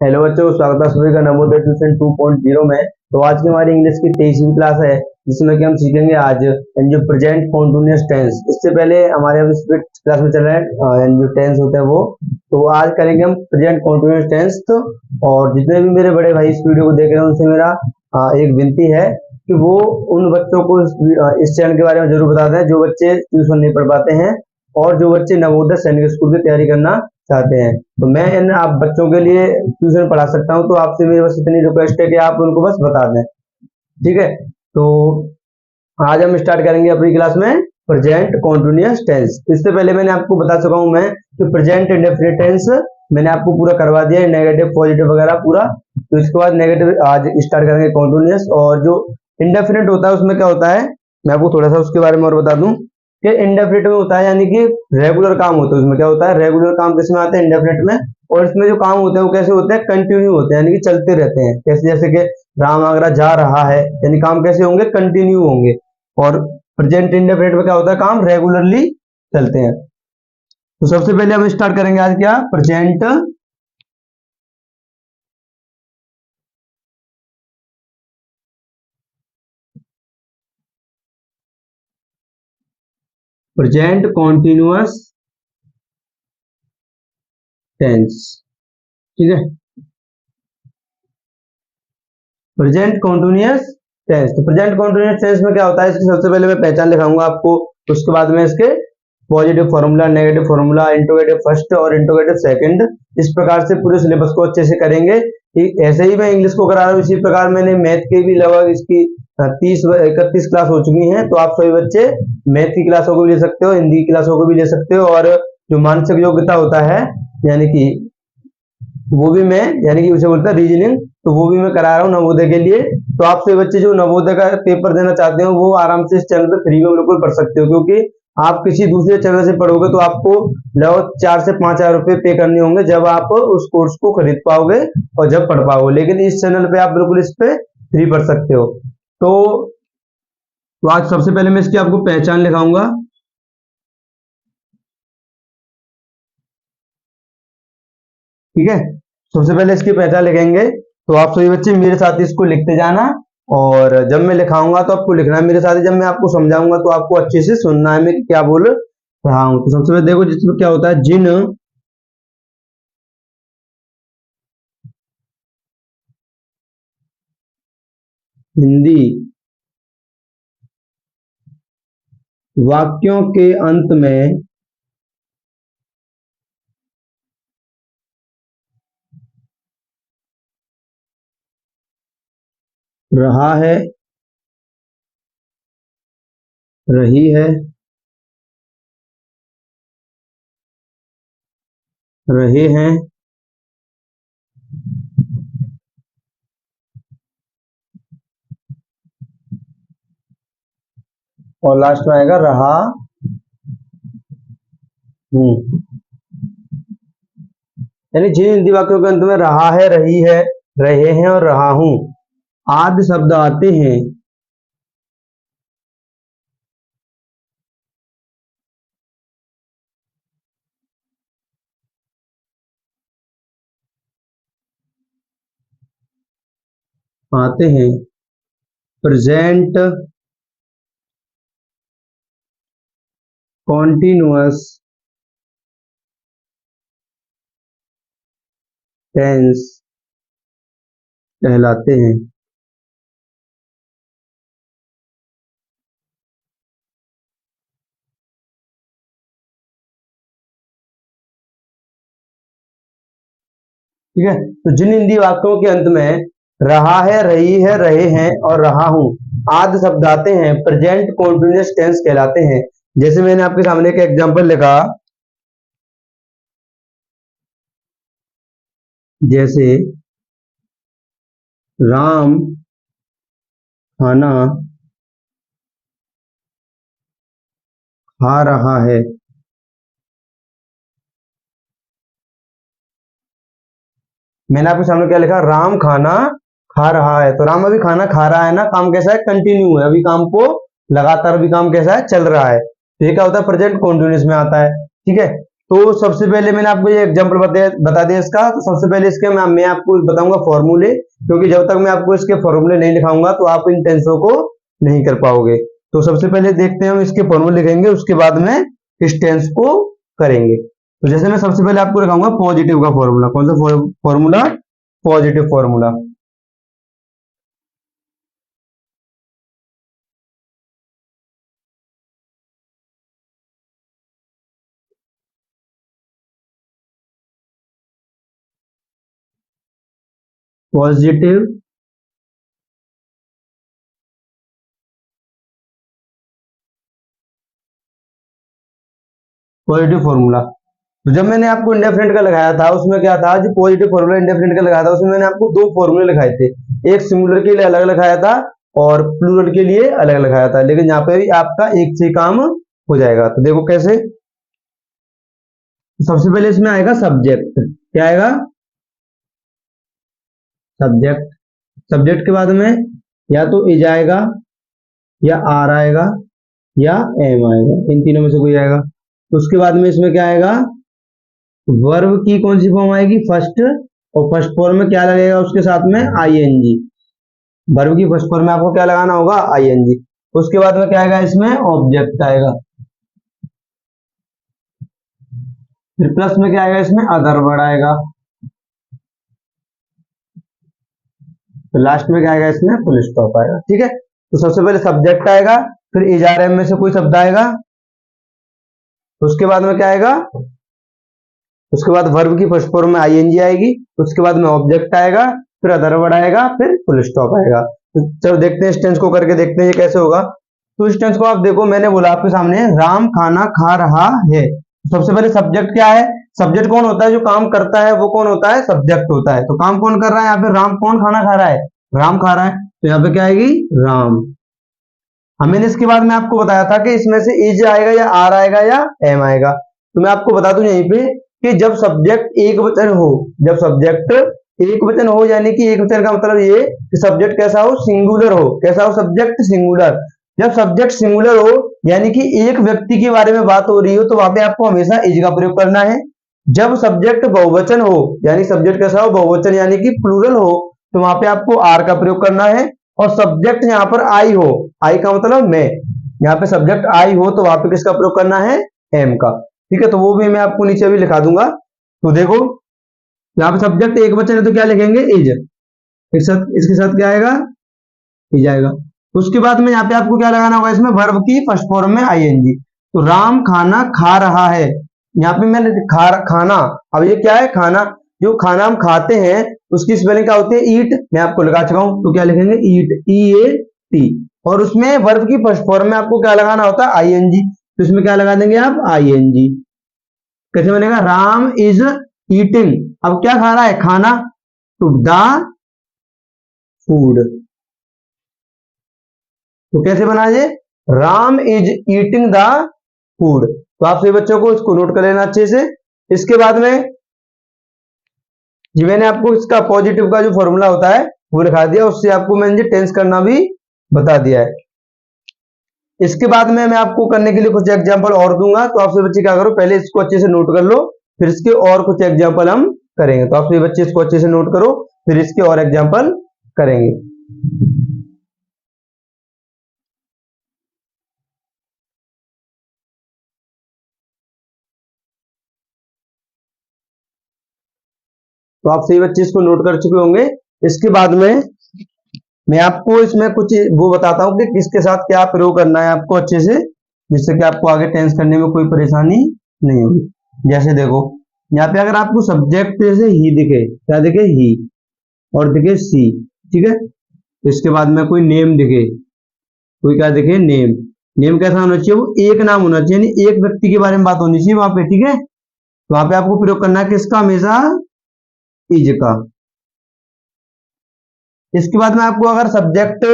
Hello बच्चों, स्वागत है सभी का नवोदय ट्यूशन 2.0 में। तो आज की हमारी इंग्लिश की 23वीं क्लास है, जिसमें कि हम सीखेंगे आज जो प्रेजेंट कॉन्टिन्यूअस टेंस। इससे पहले हमारे अभी क्लास में चल रहा है जो टेंस होते हैं वो। तो आज करेंगे हम प्रेजेंट कॉन्टिन्यूअस टेंस। और जितने भी मेरे बड़े भाई इस वीडियो को देख रहे हैं उनसे मेरा एक विनती है कि वो उन बच्चों को इस चैनल के बारे में जरूर बता दें जो बच्चे ट्यूशन नहीं पढ़ पाते हैं और जो बच्चे नवोदय सैनिक स्कूल की तैयारी करना चाहते हैं। तो मैं इन आप बच्चों के लिए ट्यूशन पढ़ा सकता हूँ, तो आपसे मेरी बस इतनी रिक्वेस्ट है कि आप उनको बस बता दें, ठीक है। तो आज हम स्टार्ट करेंगे अपनी क्लास में प्रेजेंट कॉन्टिन्यूअस टेंस। इससे पहले मैंने आपको बता चुका हूं मैं कि प्रेजेंट इंडेफिनिट टेंस मैंने आपको पूरा करवा दिया है, नेगेटिव पॉजिटिव वगैरह पूरा। तो इसके बाद नेगेटिव आज स्टार्ट करेंगे कॉन्टिन्यूअस। और जो इंडेफिनिट होता है उसमें क्या होता है, मैं आपको थोड़ा सा उसके बारे में और बता दूं कि इंडेफिनिट में होता है यानी कि रेगुलर काम होता है। उसमें क्या होता है, रेगुलर काम किसमें आते हैं, इंडेफिनिट में। और इसमें जो काम होते हैं वो कैसे होते हैं, कंटिन्यू होते हैं यानी कि चलते रहते हैं। कैसे, जैसे कि राम आगरा जा रहा है, यानी काम कैसे होंगे, कंटिन्यू होंगे। और प्रेजेंट इंडेफिनिट में क्या होता है, काम रेगुलरली चलते हैं। तो सबसे पहले हम स्टार्ट करेंगे आज क्या, प्रेजेंट प्रेजेंट कॉन्टिन्यूअस टेंस, ठीक है। Present continuous tense. तो प्रेजेंट कॉन्टिन्यूअस टेंस में क्या होता है, इसकी सबसे पहले मैं पहचान लिखाऊंगा आपको, उसके बाद में इसके positive formula, negative formula, interrogative first और इंट्रोगेटिव सेकंड, इस प्रकार से पूरे सिलेबस को अच्छे से करेंगे। ऐसे ही मैं इंग्लिश को करा रहा हूँ, इसी प्रकार मैंने मैथ के भी लगभग इसकी 30-31 क्लास हो चुकी हैं। तो आप सभी बच्चे मैथ की क्लासों को भी ले सकते हो, हिंदी की क्लासों को भी ले सकते हो। और जो मानसिक योग्यता होता है यानी कि वो भी मैं, यानी कि उसे बोलते हैं रीजनिंग, तो वो भी मैं करा रहा हूँ नवोदय के लिए। तो आप सभी बच्चे जो नवोदय का पेपर देना चाहते हो वो आराम से इस चैनल पे फ्री में बिल्कुल पढ़ सकते हो, क्योंकि आप किसी दूसरे चैनल से पढ़ोगे तो आपको लगभग 4 से 5 हजार रुपए पे करने होंगे जब आप उस कोर्स को खरीद पाओगे और जब पढ़ पाओगे। लेकिन इस चैनल पे आप बिल्कुल इस पे फ्री पढ़ सकते हो। तो, तो आज सबसे पहले मैं इसकी आपको पहचान लिखाऊंगा, ठीक है। सबसे पहले इसकी पहचान लिखेंगे। तो आप सभी बच्चे मेरे साथ इसको लिखते जाना, और जब मैं लिखाऊंगा तो आपको लिखना है मेरे साथ ही। जब मैं आपको समझाऊंगा तो आपको अच्छे से सुनना है मैं क्या बोल रहा हूं। तो सबसे पहले देखो, जिसमें क्या होता है, जिन हिंदी वाक्यों के अंत में रहा है, रही है, रहे हैं, और लास्ट में आएगा रहा हूं। यानी जिन हिंदी वाक्यों के अंत में रहा है, रही है, रहे हैं और रहा हूं आदि शब्द आते हैं, आते हैं प्रेजेंट कॉन्टिन्यूअस टेंस कहलाते हैं। ठीक है। तो जिन हिंदी वाक्यों के अंत में रहा है, रही है, रहे हैं और रहा हूं आदि शब्द आते हैं प्रेजेंट कॉन्टिन्यूअस टेंस कहलाते हैं। जैसे मैंने आपके सामने एक एग्जांपल लिखा, जैसे राम खाना खा रहा है। मैंने आपके सामने क्या लिखा, राम खाना खा रहा है। तो राम अभी खाना खा रहा है ना, काम कैसा है, कंटिन्यू है, अभी काम को लगातार अभी काम कैसा है, चल रहा है। तो ये क्या होता है, प्रेजेंट कॉन्टिन्यूअस में आता है, ठीक है। तो सबसे पहले मैंने आपको ये एग्जांपल बता दिया इसका। तो सबसे पहले इसके मैं आपको बताऊंगा फॉर्मूले, क्योंकि जब तक मैं आपको इसके फॉर्मूले नहीं लिखाऊंगा तो आप इन टेंसों को नहीं कर पाओगे। तो सबसे पहले देखते हैं हम इसके फॉर्मूले लिखेंगे, उसके बाद में इस टेंस को करेंगे। तो जैसे मैं सबसे पहले आपको लिखाऊंगा पॉजिटिव का फॉर्मूला। कौन सा formula? Positive formula. Positive positive formula. तो जब मैंने आपको इंडेफिनिट का लगाया था उसमें क्या था, जो पॉजिटिव फॉर्मूला इंडेफिनिट का लगाया था उसमें मैंने आपको दो फॉर्मूले लिखाए थे। एक सिंगुलर के लिए अलग लिखाया था और प्लूरल के लिए अलग लिखाया था, लेकिन यहाँ पे भी आपका एक से काम हो जाएगा। तो देखो कैसे। सबसे पहले इसमें आएगा सब्जेक्ट। क्या आएगा? सब्जेक्ट। सब्जेक्ट के बाद में या तो इज आएगा, या आर आएगा, या एम आएगा, इन तीनों में से कोई आएगा। उसके बाद में इसमें क्या आएगा? वर्ब की कौन सी फॉर्म आएगी? फर्स्ट। और फर्स्ट फॉर्म में क्या लगेगा उसके साथ में? आईएनजी। वर्ब की फर्स्ट फॉर्म में आपको क्या लगाना होगा? आईएनजी। उसके बाद में क्या आएगा? इसमें ऑब्जेक्ट आएगा। फिर प्लस में क्या आएगा? इसमें अदर वर्ड आएगा। तो लास्ट में क्या आएगा? इसमें फुल स्टॉप आएगा। ठीक है। तो सबसे पहले सब्जेक्ट आएगा, फिर इज आर एम में से कोई शब्द आएगा, उसके बाद में क्या आएगा? उसके बाद वर्ब की फर्स्ट फॉर्म में आईएनजी आएगी, उसके बाद में ऑब्जेक्ट आएगा, फिर अदर वर्ड आएगा, फिर फुल स्टॉप आएगा। तो चलो देखते हैं इस टेंस को करके, देखते हैं ये कैसे होगा। तो इस टेंस को आप देखो, मैंने बोला आपके सामने राम खाना खा रहा है। सबसे पहले सब्जेक्ट क्या है? सब्जेक्ट कौन होता है? जो काम करता है वो कौन होता है? सब्जेक्ट होता है। तो काम कौन कर रहा है यहाँ पे? राम। कौन खाना खा रहा है? राम खा रहा है। तो यहाँ पे क्या आएगी? राम। मैंने इसके बाद में आपको बताया था कि इसमें से इज आएगा, या आर आएगा, या एम आएगा। तो मैं आपको बता दूं यहीं पे कि जब सब्जेक्ट एक वचन हो, जब सब्जेक्ट एक वचन हो, यानी कि एक वचन का मतलब ये कि सब्जेक्ट कैसा हो? सिंगुलर हो। कैसा हो? Subject singular. जब सब्जेक्ट सिंगुलर हो यानी कि एक व्यक्ति के बारे में बात हो रही हो, तो वहां पे आपको हमेशा इज का प्रयोग करना है। जब सब्जेक्ट बहुवचन हो, यानी सब्जेक्ट कैसा हो? बहुवचन यानी कि प्लूरल हो, तो वहां पे आपको आर का प्रयोग करना है। और सब्जेक्ट यहाँ पर आई हो, आई का मतलब मैं, यहाँ पे सब्जेक्ट आई हो तो वहां पे किसका प्रयोग करना है? एम का। ठीक है। तो वो भी मैं आपको नीचे भी लिखा दूंगा। तो देखो यहाँ पे सब्जेक्ट एक वचन है तो क्या लिखेंगे? इज। इसके साथ क्या आएगा? इज आएगा। उसके बाद में यहाँ पे आपको क्या लगाना होगा? इसमें वर्ब की फर्स्ट फॉर्म में आईएनजी। तो राम खाना खा रहा है। यहाँ पे मैंने खाना, अब ये क्या है? खाना। जो खाना हम खाते हैं उसकी स्पेलिंग क्या होती है? ईट। मैं आपको लगा चुका हूं। तो क्या लिखेंगे? ईट, ई ए टी। और उसमें वर्ब की फर्स्ट फॉर्म में आपको क्या लगाना होता है? आईएनजी। तो इसमें क्या लगा देंगे आप? आईएनजी। कैसे बनेगा? Ram is eating. अब क्या खा रहा है? खाना। तो द फूड। तो कैसे बना ये? Ram is eating the food. तो आप सभी बच्चों को इसको नोट कर लेना अच्छे से। इसके बाद में जी मैंने आपको इसका पॉजिटिव का जो फॉर्मूला होता है वो लिखा दिया, उससे आपको मैंने टेंस करना भी बता दिया है। इसके बाद में मैं आपको करने के लिए कुछ एग्जांपल और दूंगा। तो आप सभी बच्चे क्या करो, पहले इसको अच्छे से नोट कर लो, फिर इसके और कुछ एग्जांपल हम करेंगे। तो आप सभी बच्चे इसको अच्छे से नोट करो, फिर इसके और एग्जांपल करेंगे। तो आप सभी बच्चे इसको नोट कर चुके होंगे। इसके बाद में मैं आपको इसमें कुछ वो बताता हूँ कि किसके साथ क्या प्रयोग करना है आपको अच्छे से, जिससे कि आपको आगे टेंस करने में कोई परेशानी नहीं होगी। जैसे देखो यहाँ पे अगर आपको सब्जेक्ट जैसे ही दिखे, क्या दिखे? ही। और दिखे सी। ठीक है। तो इसके बाद में कोई नेम दिखे, कोई क्या दिखे? नेम। नेम कैसा होना चाहिए? वो एक नाम होना चाहिए, यानी एक व्यक्ति के बारे में बात होनी चाहिए वहां पे। ठीक है। तो वहां पे आपको प्रयोग करना है किसका? हमेशा इज का। इसके बाद में आपको अगर सब्जेक्ट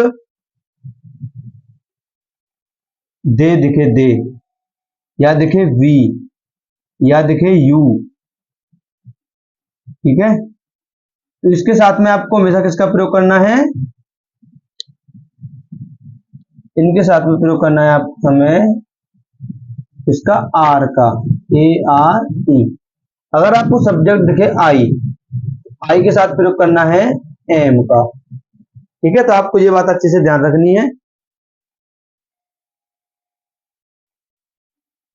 दे दिखे, दे, या दिखे वी, या दिखे यू, ठीक है, तो इसके साथ में आपको हमेशा किसका प्रयोग करना है? इनके साथ में प्रयोग करना है आप हमें इसका आर का। A R E. अगर आपको सब्जेक्ट दिखे आई, आई के साथ प्रयोग करना है एम का। ठीक है, तो आपको ये बात अच्छे से ध्यान रखनी है।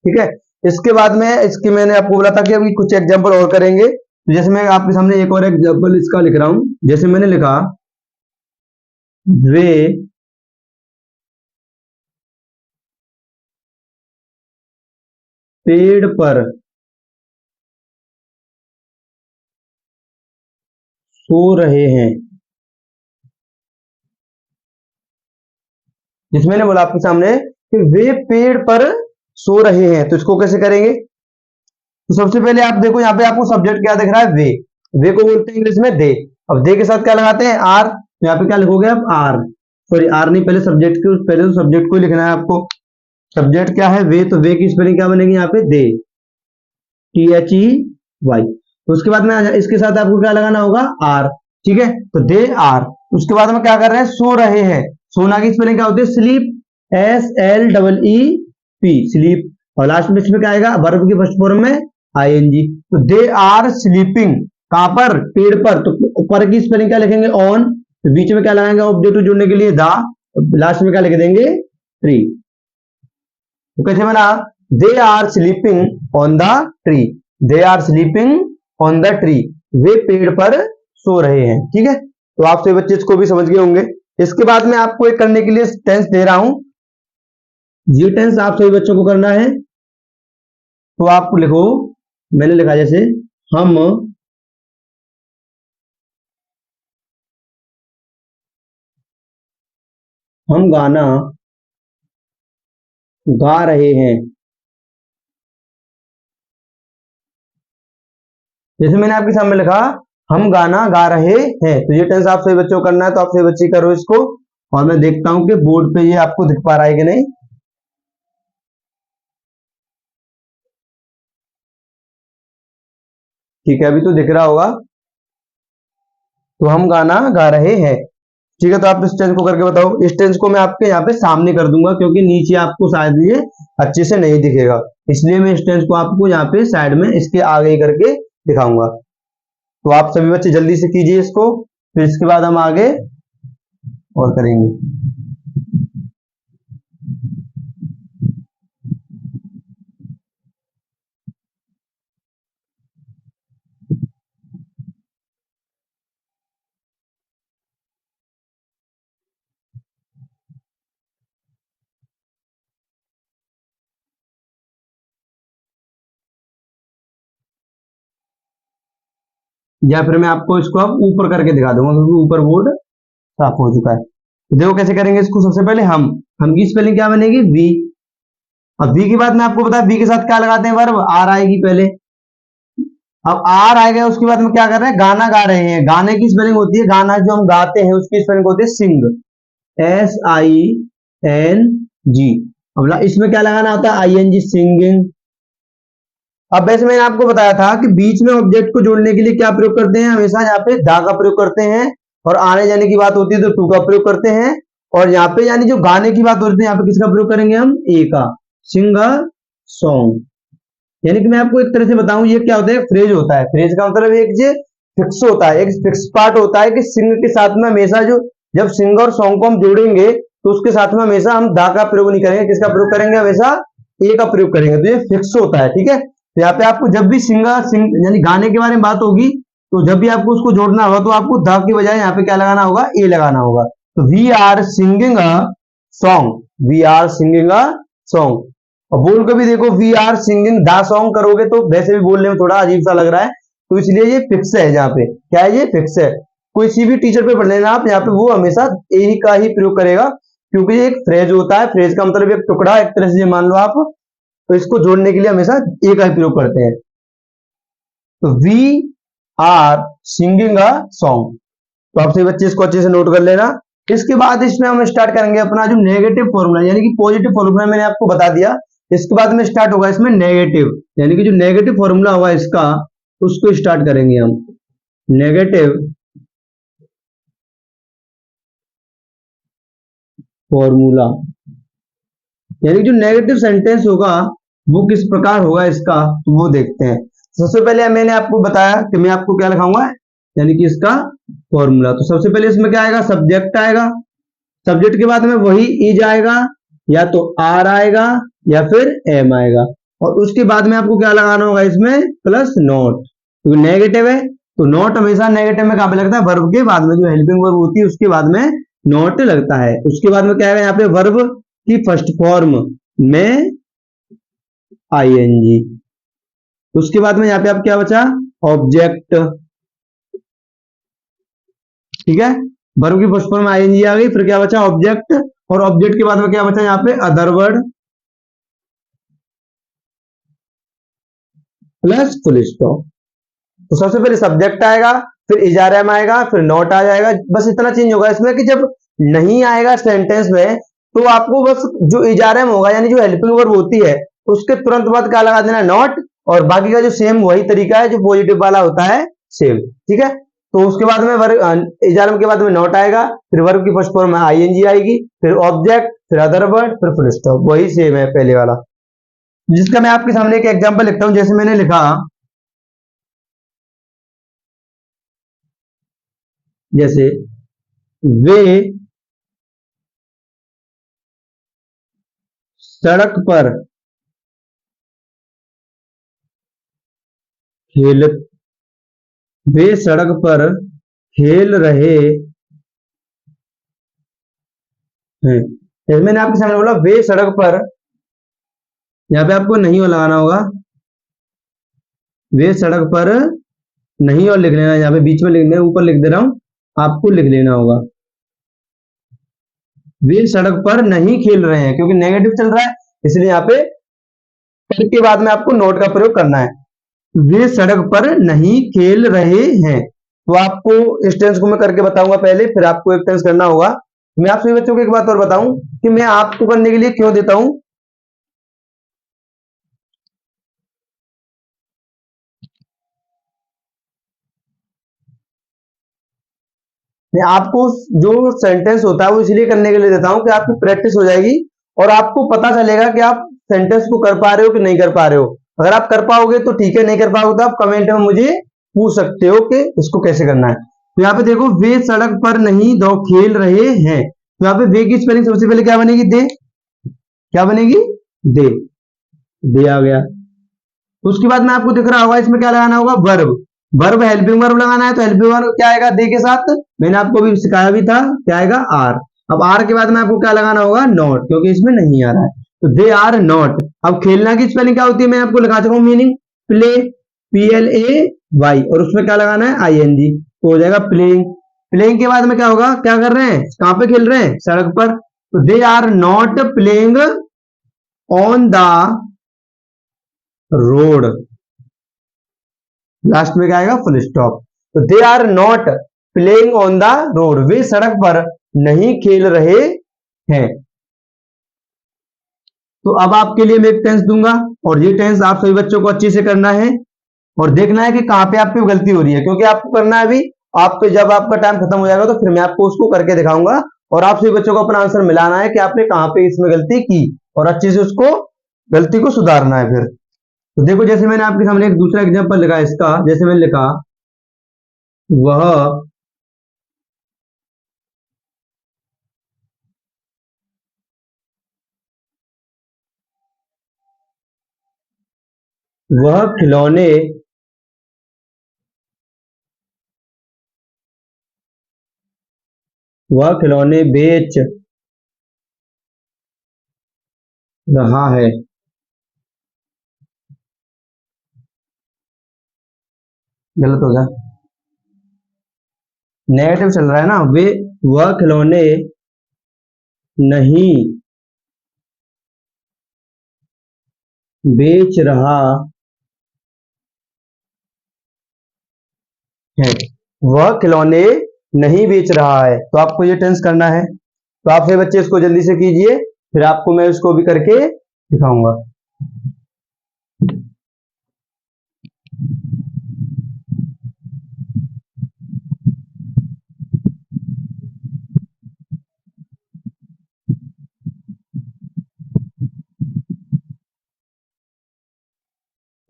ठीक है, इसके बाद में इसकी मैंने आपको बोला था कि अभी कुछ एग्जांपल और करेंगे। तो जैसे मैं आपके सामने एक और एग्जांपल इसका लिख रहा हूं। जैसे मैंने लिखा वे पेड़ पर सो रहे हैं। जिसमें मैंने बोला आपके सामने कि वे पेड़ पर सो रहे हैं, तो इसको कैसे करेंगे? तो सबसे पहले आप देखो यहाँ पे आपको सब्जेक्ट क्या दिख रहा है, वे को बोलते हैं इंग्लिश में दे। अब दे के साथ क्या लगाते हैं, आर। तो यहाँ पे क्या लिखोगे आप, आर। सॉरी आर नहीं, पहले सब्जेक्ट को, पहले तो सब्जेक्ट को लिखना है आपको। सब्जेक्ट क्या है, वे, तो वे की स्पेलिंग क्या बनेगी यहाँ पे, दे, टी एच ई वाई। तो उसके बाद में इसके साथ आपको क्या लगाना होगा, आर। ठीक है, तो दे आर। उसके बाद में क्या कर रहे हैं, सो रहे हैं। सोना की स्पेलिंग क्या होती है, sleep, S L double E P, sleep. और लास्ट में इसमें क्या आएगा, वर्ब की फर्स्ट फॉर्म में आईएनजी। तो दे आर स्लीपिंग, कहां पर, पेड़ पर। तो ऊपर की स्पेलिंग क्या लिखेंगे, ऑन। तो बीच में क्या लगाएंगे, ऑब्जेक्टिव जोड़ने के लिए द। लास्ट में क्या लिख देंगे, ट्री। तो कैसे बना, they are sleeping on the tree, they are sleeping on the tree, वे पेड़ पर सो रहे हैं। ठीक है, तो आप सभी बच्चे इसको भी समझ गए होंगे। इसके बाद में आपको एक करने के लिए टेंस दे रहा हूं। ये टेंस आप सभी बच्चों को करना है। तो आप लिखो, मैंने लिखा जैसे हम गाना गा रहे हैं। जैसे मैंने आपके सामने लिखा हम गाना गा रहे हैं, तो ये टेंस आप सभी बच्चों को करना है। तो आप सभी बच्चे करो इसको, और मैं देखता हूं कि बोर्ड पे ये आपको दिख पा रहा है कि नहीं। ठीक है, अभी तो दिख रहा होगा। तो हम गाना गा रहे हैं। ठीक है, तो आप इस टेंस को करके बताओ। इस टेंस को मैं आपके यहाँ पे सामने कर दूंगा, क्योंकि नीचे आपको शायद ये अच्छे से नहीं दिखेगा, इसलिए मैं इस टेंस को आपको यहाँ पे साइड में इसके आगे करके दिखाऊंगा। तो आप सभी बच्चे जल्दी से कीजिए इसको, फिर इसके बाद हम आगे और करेंगे। या फिर मैं आपको इसको अब ऊपर करके दिखा दूंगा, क्योंकि ऊपर बोर्ड साफ हो चुका है। तो देखो कैसे करेंगे इसको। सबसे पहले हम की स्पेलिंग क्या बनेगी, वी। अब वी के बाद मैं आपको बताया वी के साथ क्या लगाते हैं, वर्ब, आर आएगी पहले। अब आर आएगा, उसके बाद में क्या कर रहे हैं, गाना गा रहे हैं। गाने की स्पेलिंग होती है, गाना जो हम गाते हैं उसकी स्पेलिंग होती है सिंग, एस आई एन जी। अब इसमें क्या लगाना होता है, आई एन जी, सिंगिंग। अब वैसे मैंने आपको बताया था कि बीच में ऑब्जेक्ट को जोड़ने के लिए क्या प्रयोग करते हैं, हमेशा यहाँ पे दा का प्रयोग करते हैं। और आने जाने की बात होती है तो टू का प्रयोग करते हैं। और यहाँ पे यानी जो गाने की बात होती है, यहाँ पे किसका प्रयोग करेंगे हम, ए का, सिंग अ सॉन्ग। यानी कि मैं आपको एक तरह से बताऊं, ये क्या होता है, फ्रेज होता है। फ्रेज का मतलब एक जो फिक्स होता है, एक फिक्स पार्ट होता है कि सिंग के साथ में हमेशा जो, जब सिंग और सॉन्ग को हम जोड़ेंगे तो उसके साथ में हमेशा हम दा का प्रयोग नहीं करेंगे, किसका प्रयोग करेंगे, हमेशा ए का प्रयोग करेंगे। तो ये फिक्स होता है। ठीक है, तो यहाँ पे आपको जब भी सिंग यानी गाने के बारे में बात होगी, तो जब भी आपको उसको जोड़ना होगा तो आपको द की बजाय यहाँ पे क्या लगाना होगा, ए लगाना होगा। तो we are singing a song, we are singing a song. और बोल के भी देखो, we are singing the song करोगे तो वैसे भी बोलने में थोड़ा अजीब सा लग रहा है। तो इसलिए ये फिक्स है, यहाँ पे क्या है, ये फिक्स है। कोई सी भी टीचर पे पढ़ लेना आप, यहाँ पे वो हमेशा ए ही का ही प्रयोग करेगा, क्योंकि ये एक फ्रेज होता है। फ्रेज का मतलब एक टुकड़ा, एक तरह से मान लो आप। तो इसको जोड़ने के लिए हमेशा ए का ही प्रयोग करते हैं। तो we are singing a song. तो आप सभी बच्चे इसको अच्छे से नोट कर लेना। इसके बाद इसमें हम स्टार्ट करेंगे अपना जो नेगेटिव फॉर्मूला, यानी कि पॉजिटिव फॉर्मूला मैंने आपको बता दिया। इसके बाद में स्टार्ट होगा इसमें नेगेटिव, यानी कि जो नेगेटिव फॉर्मूला होगा इसका, उसको स्टार्ट करेंगे हम। नेगेटिव फॉर्मूला, यानी जो नेगेटिव सेंटेंस होगा वो किस प्रकार होगा इसका, तो वो देखते हैं। सबसे पहले मैंने आपको बताया कि मैं आपको क्या लिखाऊंगा, यानी कि इसका फॉर्मूला। तो सबसे पहले इसमें क्या आएगा, सब्जेक्ट आएगा। सब्जेक्ट के बाद में वही इज आएगा, या तो आर आएगा या फिर एम आएगा। और उसके बाद में आपको क्या लगाना होगा इसमें, प्लस नॉट, क्योंकि नेगेटिव है तो नॉट हमेशा नेगेटिव में कहां पे लगता है, वर्ब के बाद में, जो हेल्पिंग वर्ब होती है उसके बाद में नॉट लगता है। उसके बाद में क्या है, यहाँ पे वर्ब की फर्स्ट फॉर्म में आईएनजी। उसके बाद में यहाँ पे आप क्या बचा, ऑब्जेक्ट। ठीक है, वर्ब की फर्स्ट फॉर्म में आईएनजी आ गई, फिर क्या बचा, ऑब्जेक्ट। और ऑब्जेक्ट के बाद में क्या बचा यहाँ पे, other word plus full stop. तो सबसे पहले सब्जेक्ट आएगा, फिर इजारम आएगा, फिर नॉट आ जाएगा। बस इतना चेंज होगा इसमें कि जब नहीं आएगा सेंटेंस में तो आपको बस जो इजारम होगा, यानी जो हेल्पिंग वर्ब होती है, उसके तुरंत बाद क्या लगा देना, नॉट। और बाकी का जो सेम वही तरीका है जो पॉजिटिव वाला होता है, सेम। ठीक है, तो उसके बाद में वर्ब इजारम के बाद में नॉट आएगा, फिर वर्ब की फर्स्ट फॉर्म में आईएनजी आएगी, फिर ऑब्जेक्ट, फिर अदर वर्ड, फिर फुल स्टॉप। वही सेम है पहले वाला, जिसका मैं आपके सामने एक एग्जांपल लिखता हूं। जैसे मैंने लिखा, जैसे वे सड़क पर खेल वे सड़क पर खेल रहे हैं। जैसे मैंने आपके सामने बोला वे सड़क पर, यहाँ पे आपको नहीं और लगाना होगा, वे सड़क पर नहीं और लिख लेना, यहाँ पे बीच में लिख, मैं ऊपर लिख दे रहा हूं, आपको लिख लेना होगा वे सड़क पर नहीं खेल रहे हैं, क्योंकि नेगेटिव चल रहा है, इसलिए यहाँ पे पर के बाद में आपको नोट का प्रयोग करना है। वे सड़क पर नहीं खेल रहे हैं। तो आपको इस टेंस को मैं करके बताऊंगा पहले, फिर आपको एक टेंस करना होगा। मैं आप सभी बच्चों को एक बात और बताऊं कि मैं आपको करने के लिए क्यों देता हूं। मैं आपको जो सेंटेंस होता है वो इसलिए करने के लिए देता हूं कि आपकी प्रैक्टिस हो जाएगी और आपको पता चलेगा कि आप सेंटेंस को कर पा रहे हो कि नहीं कर पा रहे हो। अगर आप कर पाओगे तो ठीक है, नहीं कर पाओगे तो आप कमेंट में मुझे पूछ सकते हो कि इसको कैसे करना है। तो यहाँ पे देखो, वे सड़क पर नहीं दो खेल रहे हैं, तो यहाँ पे वे की स्पेलिंग सबसे पहले क्या बनेगी, दे। क्या बनेगी, दे। दे आ गया। उसके बाद में आपको दिख रहा होगा इसमें क्या लगाना होगा, वर्ब। वर्ब हेल्पिंग वर्ब लगाना है, तो हेल्पिंग वर्ब क्या आएगा, दे के साथ, मैंने आपको भी सिखाया भी था, क्या आएगा, आर। अब आर के बाद में आपको क्या लगाना होगा, नॉट, क्योंकि इसमें नहीं आ रहा है, तो दे आर नॉट। अब खेलना की स्पेलिंग क्या होती है, मैं आपको लिखा चुका हूं मीनिंग, प्ले, PLAY, और उसमें क्या लगाना है, ING, तो हो जाएगा प्लेइंग। प्लेइंग के बाद में क्या होगा, क्या कर रहे हैं, कहां पे खेल रहे हैं, सड़क पर, तो they are not playing on the road. Last में क्या आएगा, फुल स्टॉप। तो they are not playing on the road, वे सड़क पर नहीं खेल रहे हैं। तो अब आपके लिए मैं एक टेंस दूंगा, और ये टेंस आप सभी बच्चों को अच्छे से करना है और देखना है कि कहां पे आपकी गलती हो रही है, क्योंकि आपको करना है अभी। आप पे जब आपका टाइम खत्म हो जाएगा तो फिर मैं आपको उसको करके दिखाऊंगा, और आप सभी बच्चों को अपना आंसर मिलाना है कि आपने कहां पे इसमें गलती की, और अच्छे से उसको गलती को सुधारना है फिर। तो देखो, जैसे मैंने आपके सामने एक दूसरा एग्जांपल लिखा इसका, जैसे मैंने लिखा, वह वह खिलौने वह खिलौने बेच रहा है। गलत हो गया, नेगेटिव चल रहा है ना, वे वह खिलौने नहीं बेच रहा है। वह खिलौने नहीं बेच रहा है, तो आपको ये टेंस करना है। तो आप सभी बच्चे इसको जल्दी से कीजिए, फिर आपको मैं इसको भी करके दिखाऊंगा।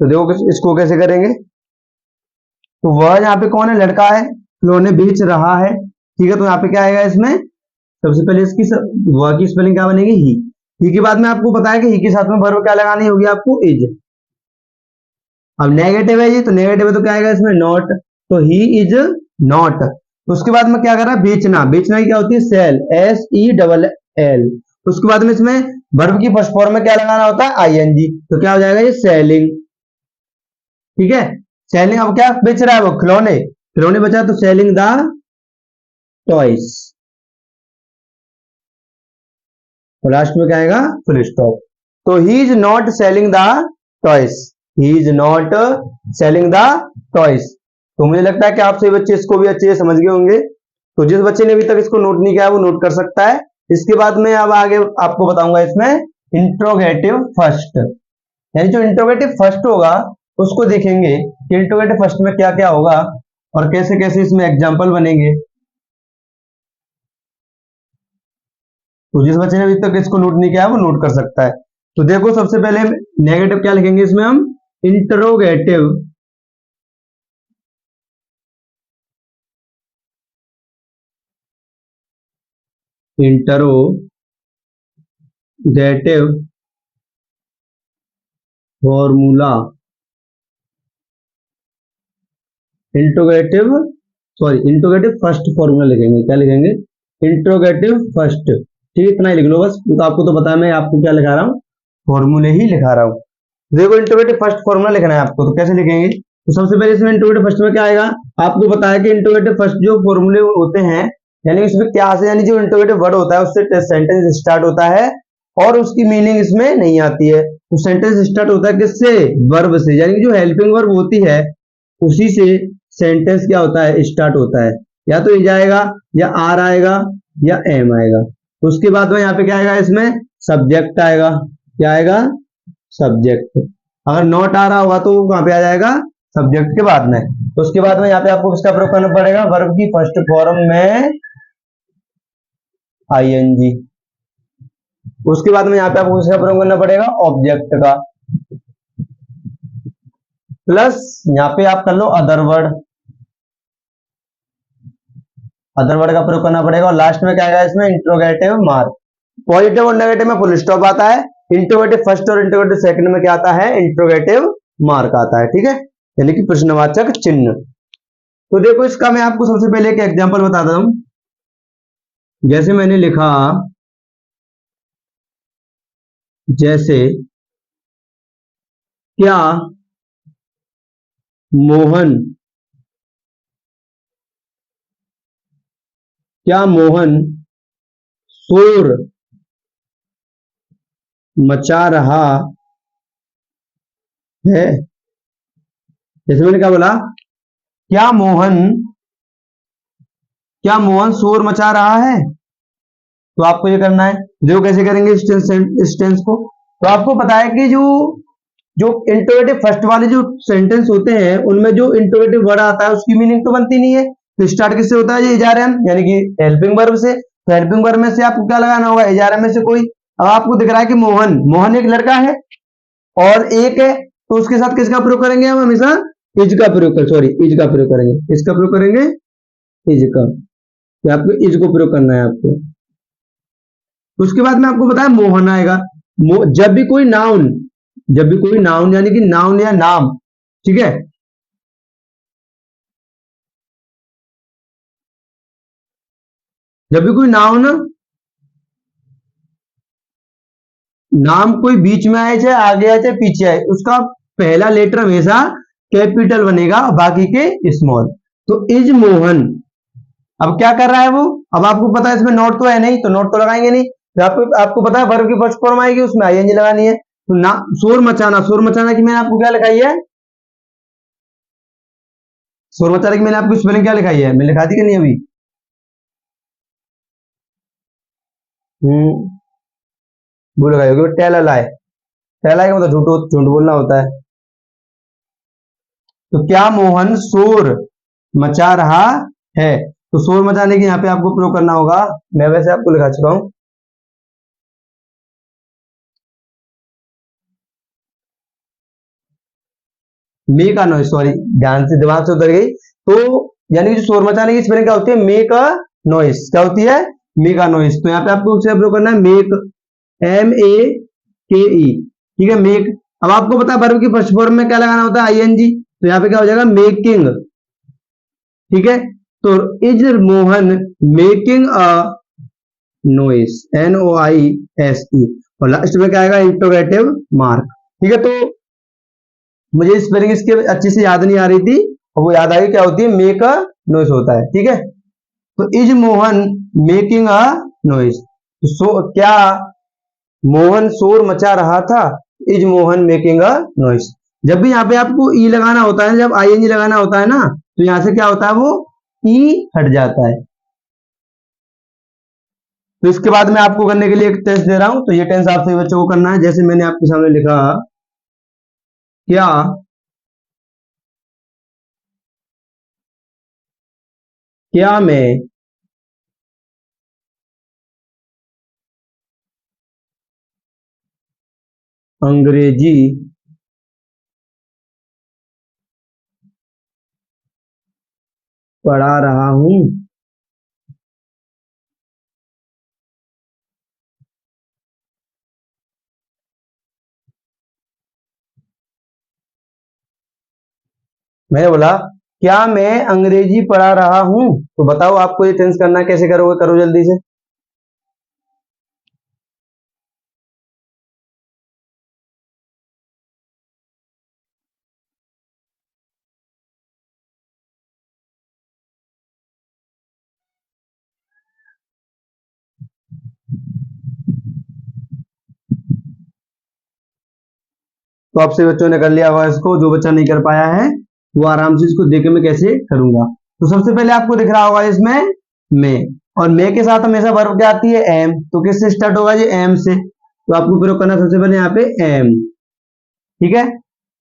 तो देखो इसको कैसे करेंगे। तो वह यहाँ पे कौन है, लड़का है, खिलौने बेच रहा है, ठीक है। तो यहाँ पे क्या आएगा इसमें, सबसे पहले इसकी वह की स्पेलिंग क्या बनेगी, ही के बाद में आपको पता है कि ही के साथ में वर्ब क्या लगानी होगी आपको, इज। अब नेगेटिव है ये, तो नेगेटिव है तो क्या आएगा इसमें, नॉट। तो ही इज नॉट। तो उसके बाद में क्या कर रहा है, बेचना, बेचना की क्या होती है, सेल, SELL। उसके बाद में इसमें वर्ब की फर्स्ट फॉर्म में क्या लगाना होता है, ING। तो क्या हो जाएगा ये, सेलिंग, ठीक है। सेलिंग, अब क्या बेच रहा है वो, खिलौने, खिलौने बचा, तो सेलिंग द टॉयज। और लास्ट में क्या आएगा, फुल स्टॉप। तो he is not selling the toys, he is not selling the toys. तो मुझे लगता है कि आप सभी बच्चे इसको भी अच्छे से समझ गए होंगे। तो जिस बच्चे ने अभी तक इसको नोट नहीं किया है वो नोट कर सकता है। इसके बाद में अब आगे आपको बताऊंगा इसमें इंट्रोगेटिव फर्स्ट, यानी जो इंट्रोगेटिव फर्स्ट होगा उसको देखेंगे कि इंट्रोगेटिव फर्स्ट में क्या क्या होगा और कैसे कैसे इसमें एग्जाम्पल बनेंगे। तो जिस बच्चे ने अभी तक इसको नोट नहीं किया है वो नोट कर सकता है। तो देखो सबसे पहले नेगेटिव क्या लिखेंगे इसमें हम, interrogative, interrogative formula, interrogative first formula लिखेंगे, क्या लिखेंगे, इंट्रोगेटिव फर्स्ट, ठीक है। इतना ही लिख लो बस, तो आपको तो पता है मैं आपको क्या लिखा रहा हूँ, फॉर्मूले ही लिखा रहा हूँ। देखो इंट्रोगेटिव फर्स्ट फॉर्मूला लिखना है आपको, तो कैसे लिखेंगे। तो सबसे पहले इसमें इंट्रोगेटिव फर्स्ट में क्या आएगा, आपको बताया कि इंट्रोगेटिव फर्स्ट जो फॉर्मूले होते हैं, यानी इसमें क्या से, यानी जो इंट्रोगेटिव वर्ड होता है उससे सेंटेंस स्टार्ट होता है और उसकी मीनिंग इसमें नहीं आती है। तो सेंटेंस स्टार्ट होता है किससे, वर्ब से, यानी जो हेल्पिंग वर्ब होती है उसी से सेंटेंस क्या होता है, स्टार्ट होता है। या तो इज आएगा, या आर आएगा, या एम आएगा। उसके बाद में यहाँ पे क्या आएगा, इसमें सब्जेक्ट आएगा, क्या आएगा, सब्जेक्ट। अगर नॉट आ रहा होगा तो कहां पे आ जाएगा, सब्जेक्ट के बाद में। तो उसके बाद में यहाँ पे आपको किसका प्रयोग करना पड़ेगा, वर्ब की फर्स्ट फॉर्म में ING। उसके बाद में यहाँ पे आपको किसका प्रयोग करना पड़ेगा, ऑब्जेक्ट का, प्लस यहाँ पे आप कर लो अदर वर्ड, अदर वर्ड का प्रयोग करना पड़ेगा। और लास्ट में क्या आएगा इसमें, इंट्रोगेटिव मार्क। पॉजिटिव और नेगेटिव में फुल स्टॉप आता है, इंट्रोगेटिव फर्स्ट और इंट्रोगेटिव सेकंड में क्या आता है, इंट्रोगेटिव मार्क आता है, ठीक है, यानी कि प्रश्नवाचक चिन्ह। तो देखो इसका मैं आपको सबसे पहले एक एग्जांपल बताता हूं। जैसे मैंने लिखा, जैसे क्या मोहन, क्या मोहन शोर मचा रहा है। जैसे मैंने क्या बोला, क्या मोहन, क्या मोहन शोर मचा रहा है। तो आपको ये करना है, देखो कैसे करेंगे इस टेंस को। तो आपको पता है कि जो जो इंट्रोगेटिव फर्स्ट वाले जो सेंटेंस होते हैं उनमें जो इंट्रोगेटिव वर्ड आता है उसकी मीनिंग तो बनती नहीं है। तो स्टार्ट किससे होता है, ये इजारम, यानी कि हेल्पिंग वर्ब से। तो हेल्पिंग वर्ब में से आपको क्या लगाना होगा, इजारम में से कोई। अब आपको दिख रहा है कि मोहन, मोहन एक लड़का है और एक है, तो उसके साथ किसका प्रयोग करेंगे हम, हमेशा इज का प्रयोग कर, सॉरी इज का प्रयोग करेंगे, इसका प्रयोग करेंगे, इज का। तो आपको इज को प्रयोग करना है आपको। उसके बाद में आपको बताया मोहन आएगा। जब भी कोई नाउन, जब भी कोई नाउन यानी कि नाउन या नाम, ठीक है, जब भी कोई नाउन, नाम कोई बीच में आए, चाहे आगे आए, चाहे पीछे आए, उसका पहला लेटर हमेशा कैपिटल बनेगा और बाकी के स्मॉल। तो इज मोहन, अब क्या कर रहा है वो, अब आपको पता है इसमें नोट तो है नहीं, तो नोट तो लगाएंगे नहीं। तो आपको पता है वर्ब की फर्स्ट फॉर्म आएगी उसमें ING लगानी है। तो ना शोर मचाना, शोर मचाना की मैंने आपको क्या लिखाई है, शोर मचाना की मैंने आपको स्पेलिंग क्या लिखाई है, मैं लिखा दी कि नहीं अभी। वो लगाई होगी, टेल अलाइ, टेल अलाइ का मतलब झूठ, झूठ बोलना होता है। तो क्या मोहन शोर मचा रहा है, तो शोर मचाने के यहाँ पे आपको प्रयोग करना होगा, मैं वैसे आपको लिखा चुका हूं, मेक अ नॉइस, सॉरी ध्यान से दिमाग से उतर गई। तो यानी कि जो शोर मचाने की स्पेलिंग क्या होती है, मेक अ नॉइस, क्या होती है, मेक अ नॉइस। तो यहाँ पे आपको उसे प्रयोग करना है मेक, MEKE, ठीक है मेक। अब आपको पता है वर्ब की फर्स्ट फॉर्म में क्या लगाना होता है, ING, तो यहाँ पे क्या हो जाएगा मेकिंग, ठीक है। तो is Mohan making a noise, NOISE, और लास्ट में क्या आएगा, इंटरोगेटिव मार्क, ठीक है। तो मुझे स्पेलिंग इसके अच्छी से याद नहीं आ रही थी, और वो याद आ गई, क्या होती है, मेक अ नॉइस होता है, ठीक है। तो is Mohan making a noise, तो क्या मोहन शोर मचा रहा था, is Mohan making a noise. जब भी यहाँ पे आपको ई लगाना होता है, जब ING लगाना होता है ना, तो यहां से क्या होता है, वो ई हट जाता है। तो इसके बाद मैं आपको करने के लिए एक टेस्ट दे रहा हूं, तो ये टेंस आप सभी बच्चों को करना है। जैसे मैंने आपके सामने लिखा, क्या क्या मैं अंग्रेजी पढ़ा रहा हूं। मैंने बोला क्या मैं अंग्रेजी पढ़ा रहा हूं, तो बताओ आपको ये टेंस करना है, कैसे करोगे, करो जल्दी से। तो आपसे बच्चों ने कर लिया होगा इसको, जो बच्चा नहीं कर पाया है वो आराम से इसको देखे मैं कैसे करूंगा। तो सबसे पहले आपको दिख रहा होगा इसमें मैं, और मैं के साथ हमेशा वर्ब क्या आती है, एम, तो किससे स्टार्ट होगा, ये एम से, तो आपको प्रयोग करना सबसे पहले यहाँ पे एम, ठीक है,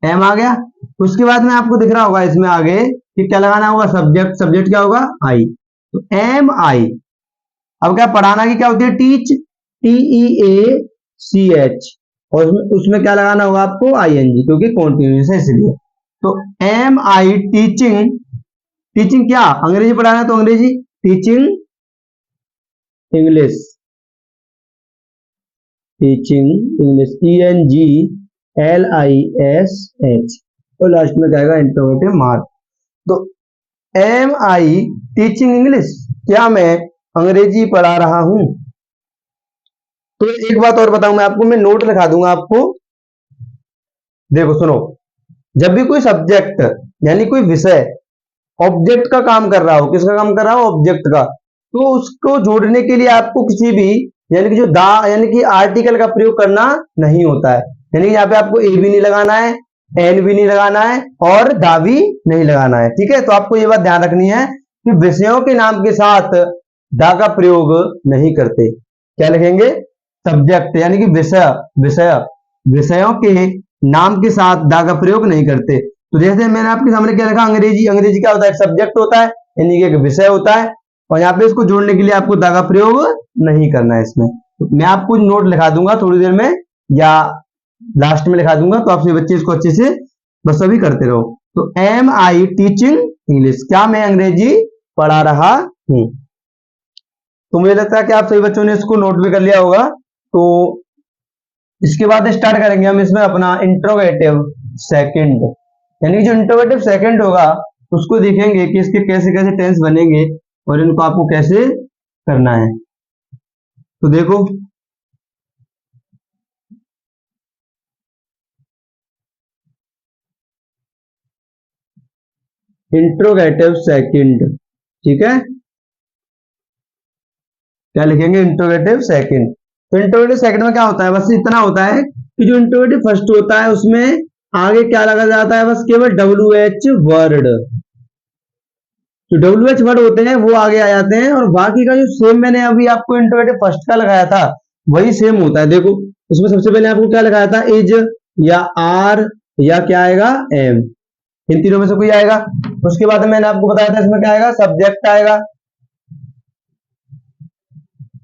एम आ गया। उसके बाद में आपको दिख रहा होगा इसमें आगे कि क्या लगाना होगा, सब्जेक्ट, सब्जेक्ट क्या होगा, आई, तो MI। अब क्या पढ़ाना की क्या होती है, टीच, TEACH, और उसमें क्या लगाना होगा आपको, ING, क्योंकि कॉन्टिन्यूस है इसलिए। तो MI टीचिंग, टीचिंग क्या, अंग्रेजी पढ़ाना है तो अंग्रेजी, teaching English, teaching English, ENGLISH, तो लास्ट में क्या आएगा, इंटरोगेटिव मार्क। तो MI टीचिंग इंग्लिश, क्या मैं अंग्रेजी पढ़ा रहा हूं। तो एक बात और बताऊं मैं आपको, मैं नोट लिखा दूंगा आपको, देखो सुनो, जब भी कोई सब्जेक्ट यानी कोई विषय ऑब्जेक्ट का काम कर रहा हो, किसका काम कर रहा हो, ऑब्जेक्ट का, तो उसको जोड़ने के लिए आपको किसी भी यानी कि जो दा यानी कि आर्टिकल का प्रयोग करना नहीं होता है। यानी कि यहाँ पे आपको ए भी नहीं लगाना है, एन भी नहीं लगाना है, और दा भी नहीं लगाना है, ठीक है। तो आपको ये बात ध्यान रखनी है कि विषयों के नाम के साथ दा का प्रयोग नहीं करते। क्या लिखेंगे, सब्जेक्ट यानी कि विषय, विषय, विषयों के नाम के साथ दा का प्रयोग नहीं करते। तो जैसे मैंने आपके सामने क्या लिखा, अंग्रेजी, अंग्रेजी क्या होता है, सब्जेक्ट होता है, यानी कि एक विषय होता है, और यहाँ पे इसको जोड़ने के लिए आपको दा का प्रयोग नहीं करना है इसमें। तो मैं आपको नोट लिखा दूंगा थोड़ी देर में, या लास्ट में लिखा दूंगा, तो आपसे बच्चे इसको अच्छे से बस अभी करते रहो। तो MI टीचिंग इंग्लिश, क्या मैं अंग्रेजी पढ़ा रहा हूं। तो मुझे लगता है कि आप सभी बच्चों ने इसको नोट भी कर लिया होगा। तो इसके बाद स्टार्ट करेंगे हम इसमें अपना इंट्रोगेटिव सेकंड, यानी जो इंट्रोगेटिव सेकंड होगा उसको देखेंगे कि इसके कैसे कैसे टेंस बनेंगे और इनको आपको कैसे करना है। तो देखो, इंट्रोगेटिव सेकंड, ठीक है, क्या लिखेंगे, इंट्रोगेटिव सेकंड। तो इंट्रोगेटिव सेकंड में क्या होता है, बस इतना होता है कि जो इंट्रोगेटिव फर्स्ट होता है उसमें आगे क्या लगा जाता है, बस केवल WH वर्ड, जो WH वर्ड होते हैं वो आगे आ जाते हैं, और बाकी का जो सेम मैंने अभी आपको इंट्रोगेटिव फर्स्ट का लगाया था वही सेम होता है। देखो उसमें सबसे पहले आपको क्या लगाया था, इज या आर या क्या आएगा, एम, इन तीनों में से कोई आएगा। उसके बाद मैंने आपको बताया था इसमें क्या आएगा, सब्जेक्ट आएगा,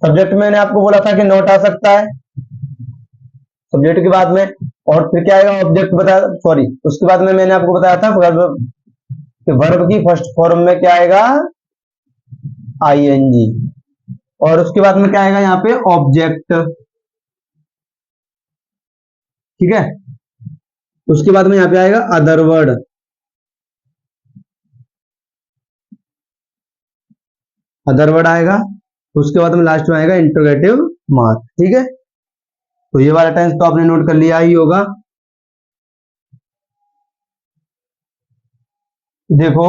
सब्जेक्ट मैंने आपको बोला था कि नोट आ सकता है सब्जेक्ट के बाद में। और फिर क्या आएगा ऑब्जेक्ट बता, सॉरी उसके बाद में मैंने आपको बताया था कि वर्ब की फर्स्ट फॉर्म में क्या आएगा, आईएनजी, और उसके बाद में क्या आएगा यहाँ पे ऑब्जेक्ट, ठीक है। उसके बाद में यहाँ पे आएगा अदर वर्ड, अदर वर्ड आएगा। उसके बाद में लास्ट में आएगा इंटरोगेटिव मार्क, ठीक है। तो ये वाला टेंस तो आपने नोट कर लिया ही होगा। देखो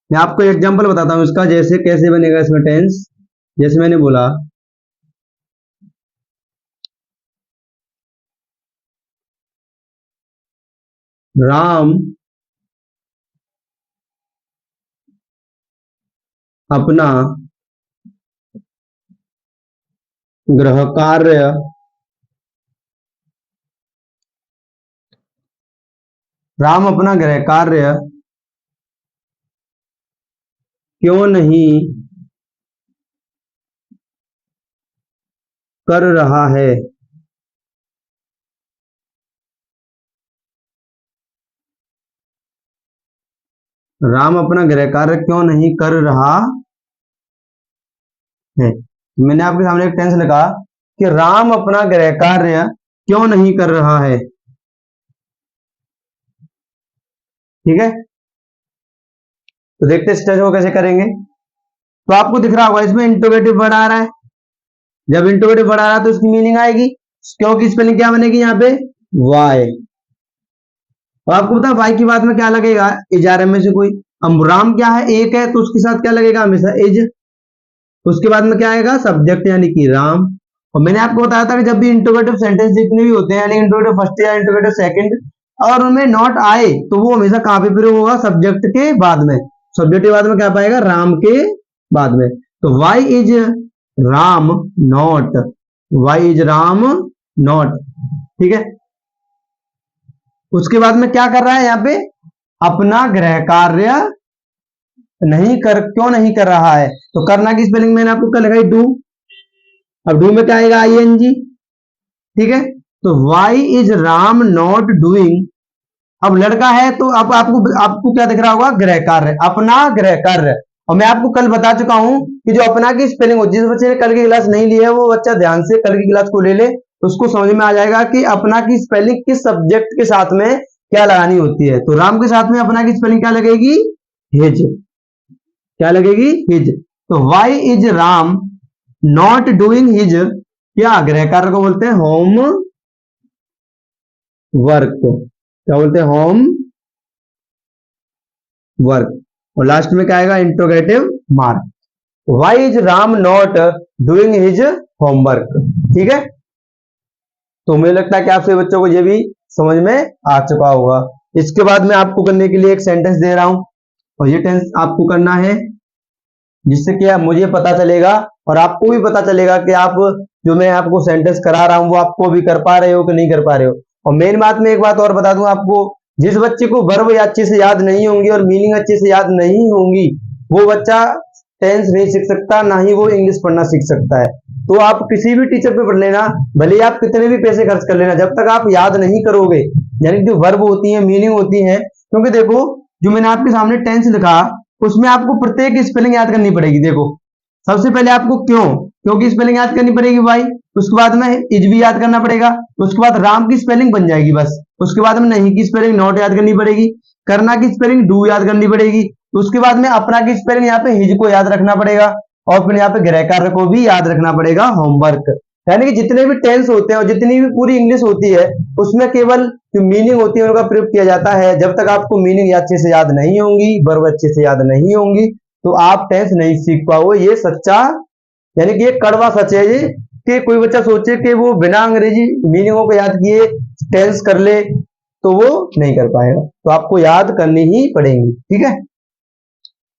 मैं आपको एग्जांपल बताता हूं इसका, जैसे कैसे बनेगा इसमें टेंस। जैसे मैंने बोला राम अपना गृह कार्य राम अपना गृह कार्य क्यों नहीं कर रहा है। राम अपना गृह कार्य क्यों नहीं कर रहा है। मैंने आपके सामने एक टेंस लिखा कि राम अपना गृह कार्य क्यों नहीं कर रहा है, ठीक है। तो देखते हैं इस टेंस को कैसे करेंगे। तो आपको दिख रहा होगा इसमें इंट्रोगेटिव वर्ड आ रहा है। जब इंट्रोगेटिव वर्ड आ रहा है तो उसकी मीनिंग आएगी, क्योंकि स्पेलिंग क्या बनेगी यहाँ पे, वाई। और आपको पता है वाई की बात में क्या लगेगा, इजारे में से कोई। अब राम क्या है, एक है, तो उसके साथ क्या लगेगा हमेशा, इज। उसके बाद में क्या आएगा, सब्जेक्ट यानी कि राम। और मैंने आपको बताया था कि जब भी इंट्रोगेटिव सेंटेंस जितने भी होते हैं, यानी इंट्रोगेटिव फर्स्ट या इंट्रोगेटिव सेकंड, और उनमें नॉट आए तो वो हमेशा कहां पे प्रयोग होगा, सब्जेक्ट के बाद में। सब्जेक्ट के बाद में क्या पाएगा, राम के बाद में। तो why is Ram not, why is Ram not, ठीक है। उसके बाद में क्या कर रहा है यहाँ पे, अपना गृह कार्य क्यों नहीं कर रहा है। तो करना की स्पेलिंग मैंने आपको कल लगाई, डू। अब डू में क्या आएगा, आईएनजी, ठीक है। तो why is Ram not doing. अब लड़का है तो अब आपको आपको क्या दिख रहा होगा, गृह कार्य, अपना गृह कार्य। और मैं आपको कल बता चुका हूं कि जो अपना की स्पेलिंग हो, जिस बच्चे ने कल की क्लास नहीं ली है वो बच्चा ध्यान से कल की क्लास को ले ले, उसको समझ में आ जाएगा कि अपना की स्पेलिंग किस सब्जेक्ट के साथ में क्या लगानी होती है। तो राम के साथ में अपना की स्पेलिंग क्या लगेगी, हिज, क्या लगेगी, हिज। तो why is Ram not doing his, क्या गृह कार्य को बोलते हैं होम वर्क, क्या बोलते हैं, होम वर्क। और लास्ट में क्या आएगा, interrogative mark. Why is Ram not doing his homework, ठीक है। तो मुझे लगता है कि आप सभी बच्चों को ये भी समझ में आ चुका होगा। इसके बाद मैं आपको करने के लिए एक सेंटेंस दे रहा हूं, और ये टेंस आपको करना है, जिससे कि मुझे पता चलेगा और आपको भी पता चलेगा कि आप जो मैं आपको सेंटेंस करा रहा हूं वो आपको भी कर पा रहे हो कि नहीं कर पा रहे हो। और मेन बात में एक बात और बता दूं आपको, जिस बच्चे को वर्ब अच्छे से याद नहीं होंगी और मीनिंग अच्छे से याद नहीं होंगी, वो बच्चा टेंस नहीं सीख सकता, ना ही वो इंग्लिश पढ़ना सीख सकता है। तो आप किसी भी टीचर पे पढ़ लेना, भले आप कितने भी पैसे खर्च कर लेना, जब तक आप याद नहीं करोगे, यानी जो वर्ब होती है, मीनिंग होती है। क्योंकि देखो जो मैंने आपके सामने टेंस लिखा, उसमें आपको प्रत्येक स्पेलिंग याद करनी पड़ेगी। देखो सबसे पहले आपको क्योंकि स्पेलिंग याद करनी पड़ेगी वाई। उसके बाद में इज भी याद करना पड़ेगा। उसके बाद राम की स्पेलिंग बन जाएगी बस। उसके बाद में नहीं की स्पेलिंग नॉट याद करनी पड़ेगी। करना की स्पेलिंग डू याद करनी पड़ेगी। उसके बाद में अपना की स्पेलिंग यहाँ पे हिज को याद रखना पड़ेगा। और फिर यहाँ पे गृह कार्य को भी याद रखना पड़ेगा, होमवर्क। यानी कि जितने भी टेंस होते हैं और जितनी भी पूरी इंग्लिश होती है, उसमें केवल जो मीनिंग होती है उनका प्रयोग किया जाता है। जब तक आपको मीनिंग अच्छे से याद नहीं होंगी, वर्ब अच्छे से याद नहीं होंगी, तो आप टेंस नहीं सीख पाओगे। ये सच्चा, यानी कि ये कड़वा सच है ये, कि कोई बच्चा सोचे कि वो बिना अंग्रेजी मीनिंगों को याद किए टेंस कर ले, तो वो नहीं कर पाएगा। तो आपको याद करनी ही पड़ेगी, ठीक है।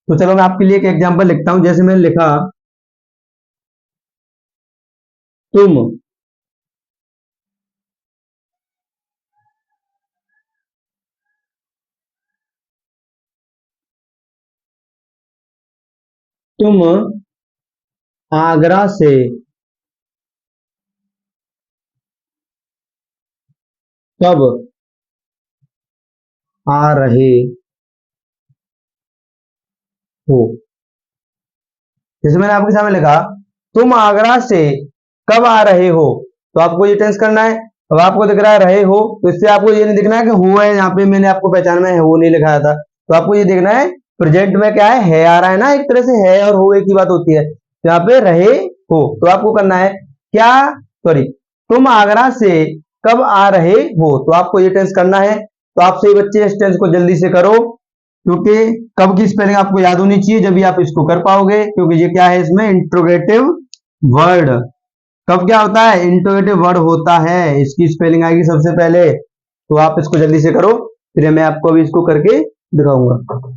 तो चलो मैं आपके लिए एक एग्जांपल लिखता हूं। जैसे मैंने लिखा, तुम तुम आगरा से कब आ रहे हो। जैसे मैंने आपके सामने लिखा, तुम आगरा से कब आ रहे हो, तो आपको ये टेंस करना है। अब आपको दिख रहा है रहे हो, तो इससे आपको ये नहीं दिखना है कि हो है, यहाँ पे मैंने आपको पहचान में हो नहीं लिखाया था, तो आपको ये देखना है प्रेजेंट में क्या है आ रहा है ना, एक तरह से है और हो एक ही बात होती है। तो यहाँ पे रहे हो, तो आपको करना है क्या, सॉरी, तुम आगरा से कब आ रहे हो, तो आपको ये टेंस करना है। तो आप सही बच्चे इस टेंस को जल्दी से करो, क्योंकि कब की स्पेलिंग आपको याद होनी चाहिए, जब भी आप इसको कर पाओगे, क्योंकि ये क्या है, इसमें इंट्रोगेटिव वर्ड। कब क्या होता है, इंट्रोगेटिव वर्ड होता है, इसकी स्पेलिंग आएगी सबसे पहले। तो आप इसको जल्दी से करो, फिर मैं आपको अभी इसको करके दिखाऊंगा।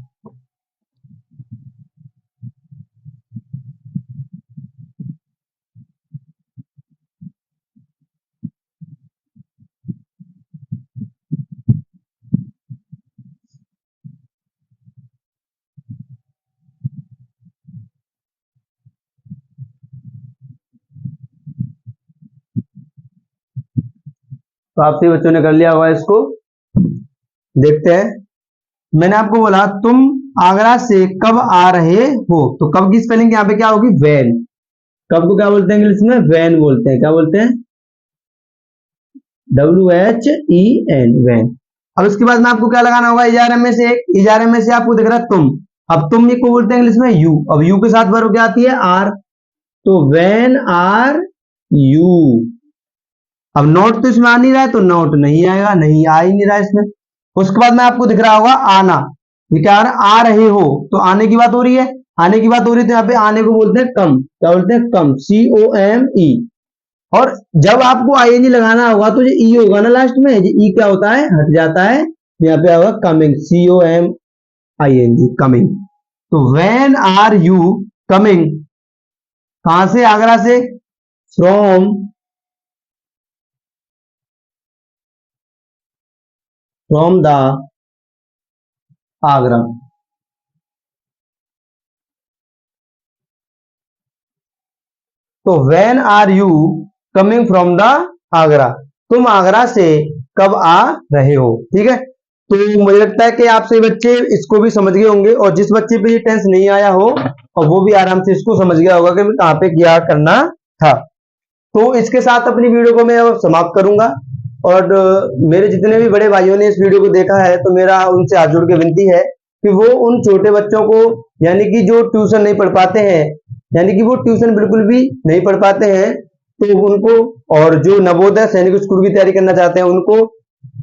तो आप सभी बच्चों ने कर लिया होगा इसको, देखते हैं। मैंने आपको बोला तुम आगरा से कब आ रहे हो, तो कब की स्पेलिंग यहाँ पे क्या होगी, वैन। कब को क्या बोलते हैं इंग्लिश में, वैन बोलते हैं। क्या बोलते हैं, WHEN, वैन। अब इसके बाद में आपको क्या लगाना होगा, इजारे में से एक, इजारे में से आपको दिख रहा है तुम। अब तुम को बोलते हैं इंग्लिश में यू। अब यू के साथ वर्ब क्या आती है, आर, तो वैन आर यू। अब नॉट तो इसमें आ नहीं रहा है, तो नॉट नहीं आएगा, नहीं आ ही नहीं रहा है इसमें। उसके बाद में आपको दिख रहा होगा आना, ये क्या आ रहा है, आ रहे हो, तो आने की बात हो रही है, आने की बात हो रही है, तो यहाँ पे आने को बोलते हैं कम। क्या बोलते हैं, कम, COME। और जब आपको ING लगाना होगा तो ये ई होगा ना लास्ट में, ये ई क्या होता है, हट जाता है, यहाँ पे होगा कमिंग, COMING, कमिंग। तो व्हेन आर यू कमिंग, कहां से, आगरा से, फ्रॉम द आगरा। तो when are you coming from the Agra, तुम आगरा से कब आ रहे हो। ठीक है, तो मुझे लगता है कि आप सभी बच्चे इसको भी समझ गए होंगे, और जिस बच्चे पे ये टेंस नहीं आया हो और वो भी आराम से इसको समझ गया होगा कि कहाँ पे क्या करना था। तो इसके साथ अपनी वीडियो को मैं अब समाप्त करूंगा, और मेरे जितने भी बड़े भाइयों ने इस वीडियो को देखा है, तो मेरा उनसे हाथ जोड़ के विनती है कि वो उन छोटे बच्चों को, यानी कि जो ट्यूशन नहीं पढ़ पाते हैं, यानी कि वो ट्यूशन बिल्कुल भी नहीं पढ़ पाते हैं, तो उनको, और जो नवोदय सैनिक स्कूल की तैयारी करना चाहते हैं उनको,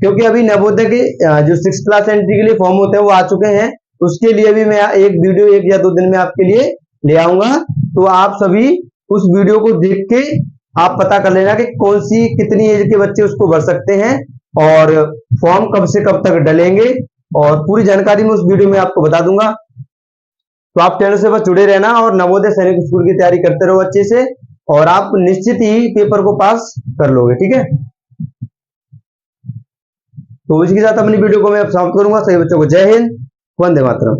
क्योंकि अभी नवोदय के जो 6th क्लास एंट्री के लिए फॉर्म होते हैं वो आ चुके हैं, उसके लिए भी मैं एक वीडियो 1 या 2 दिन में आपके लिए ले आऊंगा। तो आप सभी उस वीडियो को देख के आप पता कर लेना कि कौन सी कितनी एज के बच्चे उसको भर सकते हैं, और फॉर्म कब से कब तक डलेंगे, और पूरी जानकारी मैं उस वीडियो में आपको बता दूंगा। तो आप चैनल से बस जुड़े रहना, और नवोदय सैनिक स्कूल की तैयारी करते रहो अच्छे से, और आप निश्चित ही पेपर को पास कर लोगे। ठीक है, तो इसके साथ अपनी वीडियो को मैं समाप्त करूंगा। सभी बच्चों को जय हिंद, वंदे मातरम।